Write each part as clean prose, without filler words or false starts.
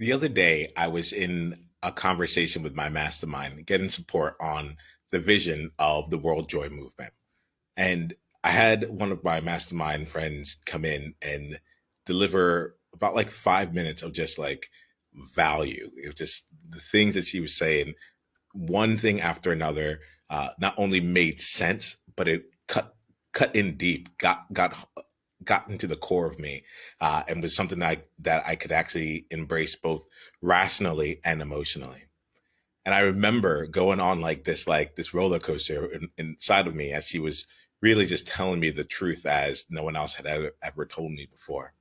The other day, I was in a conversation with my mastermind, getting support on the vision of the World Joy Movement. And I had one of my mastermind friends come in and deliver about like 5 minutes of just like value. It was just the things that she was saying, one thing after another, not only made sense, but it cut in deep, got into the core of me, and was something that I could actually embrace both rationally and emotionally. And I remember going on like this roller coaster inside of me as she was really just telling me the truth as no one else had ever told me before.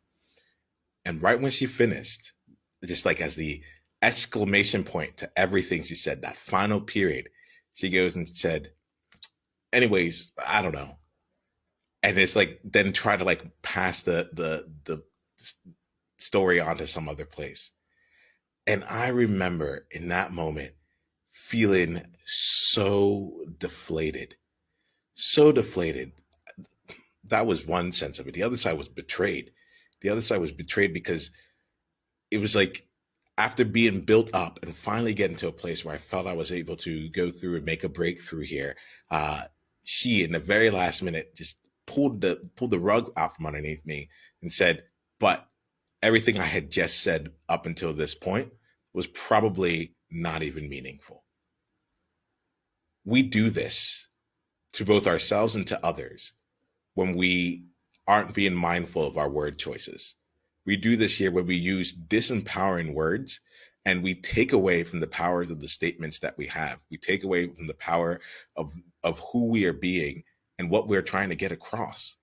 And right when she finished, just like as the exclamation point to everything she said, that final period, she goes and said, anyways, I don't know. And it's like then try to like pass the story onto some other place. And I remember in that moment feeling so deflated. That was one sense of it. The other side was betrayed. The other side was betrayed because it was like after being built up and finally getting to a place where I felt I was able to go through and make a breakthrough here, uh, she in the very last minute just pulled the rug out from underneath me and said, "But everything I had just said up until this point was probably not even meaningful." We do this to both ourselves and to others when we aren't being mindful of our word choices. We do this here when we use disempowering words and we take away from the powers of the statements that we have. We take away from the power of who we are being and what we're trying to get across.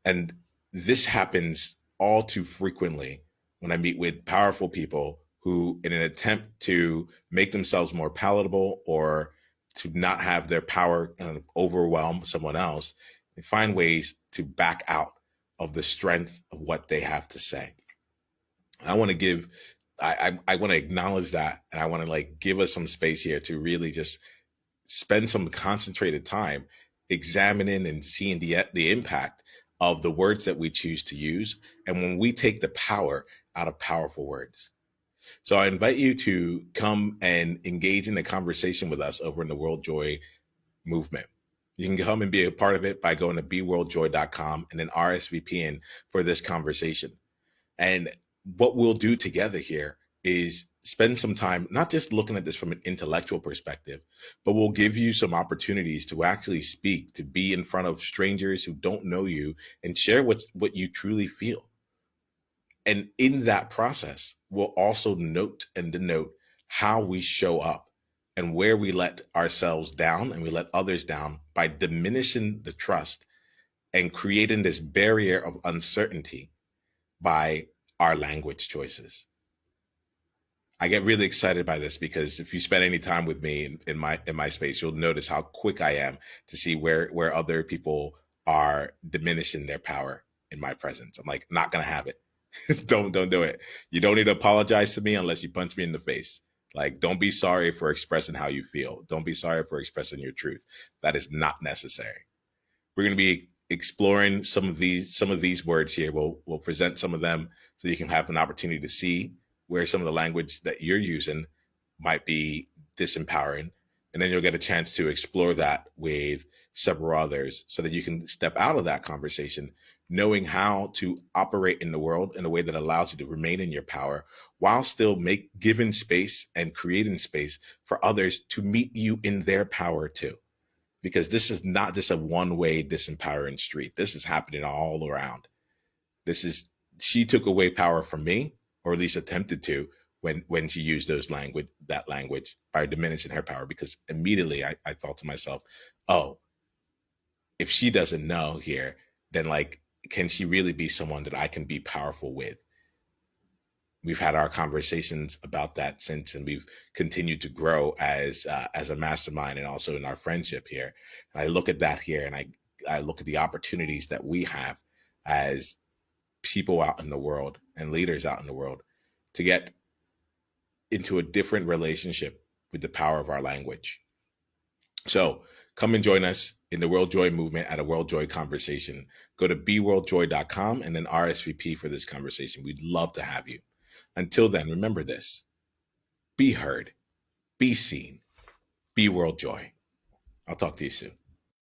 And this happens all too frequently when I meet with powerful people who, in an attempt to make themselves more palatable or to not have their power kind of overwhelm someone else, they find ways to back out of the strength of what they have to say. I want to give, I want to acknowledge that, and I want to like give us some space here to really just spend some concentrated time examining and seeing the impact of the words that we choose to use, and when we take the power out of powerful words. So I invite you to come and engage in a conversation with us over in the World Joy movement. You can come and be a part of it by going to beworldjoy.com and then RSVPing for this conversation. And what we'll do together here is spend some time not just looking at this from an intellectual perspective, but we'll give you some opportunities to actually speak, to be in front of strangers who don't know you and share what you truly feel. And in that process, we'll also note and denote how we show up and where we let ourselves down and we let others down by diminishing the trust and creating this barrier of uncertainty by our language choices. I get really excited by this because if you spend any time with me in my space, you'll notice how quick I am to see where other people are diminishing their power in my presence. I'm like, not gonna have it. Don't do it. You don't need to apologize to me unless you punch me in the face. Like, don't be sorry for expressing how you feel. Don't be sorry for expressing your truth. That is not necessary. We're going to be exploring some of these words here. We'll present some of them so you can have an opportunity to see where some of the language that you're using might be disempowering, and then you'll get a chance to explore that with several others so that you can step out of that conversation knowing how to operate in the world in a way that allows you to remain in your power while still make giving space and creating space for others to meet you in their power too, because this is not just a one-way disempowering street. This is happening all around. This is She took away power from me, or at least attempted to, when she used that language by diminishing her power. Because immediately I thought to myself, oh, if she doesn't know here, then like, can she really be someone that I can be powerful with? We've had our conversations about that since, and we've continued to grow as a mastermind and also in our friendship here. And I look at that here, and I look at the opportunities that we have as people out in the world and leaders out in the world to get into a different relationship with the power of our language. So come and join us in the World Joy movement at a World Joy conversation. Go to beworldjoy.com and then RSVP for this conversation. We'd love to have you. Until then, remember this: be heard, be seen, be world joy. I'll talk to you soon.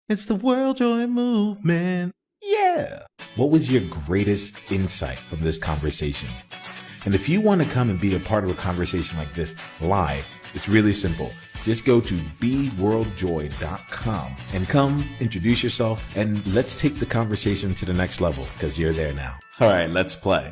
It's the World Joy Movement. Yeah. What was your greatest insight from this conversation? And if you want to come and be a part of a conversation like this live, it's really simple. Just go to beworldjoy.com and come introduce yourself, and let's take the conversation to the next level, because you're there now. All right, let's play.